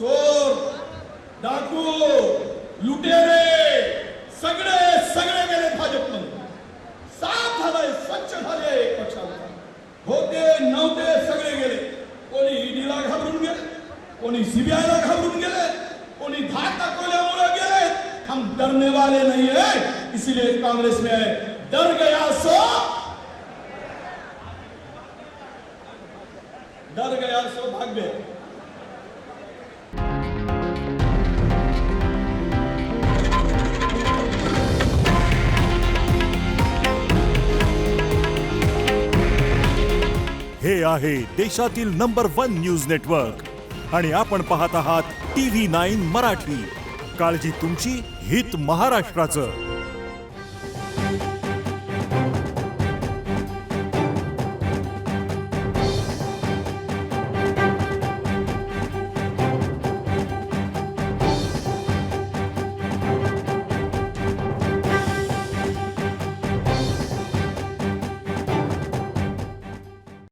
चोर, डाकू, लुटेरे सगळे सगळे गेले भाजपमध्ये. साफ झालंय, स्वच्छ झाले पक्षाला. होते नव्हते सगळे गेले. कोणी ईडीला घाबरून गेले, कोणी सीबीआयला घाबरून गेले, कोणी धाक दाखवल्यामुळे गेले. हम डरने वाले नहीं है, इसीलिए कांग्रेस में है. डर गया सो भाग गए. हे आहे देशातील नंबर 1 न्यूज नेटवर्क आणि आपण पाहत आहात TV9 मराठी. काळजी तुमची, हित महाराष्ट्राचं.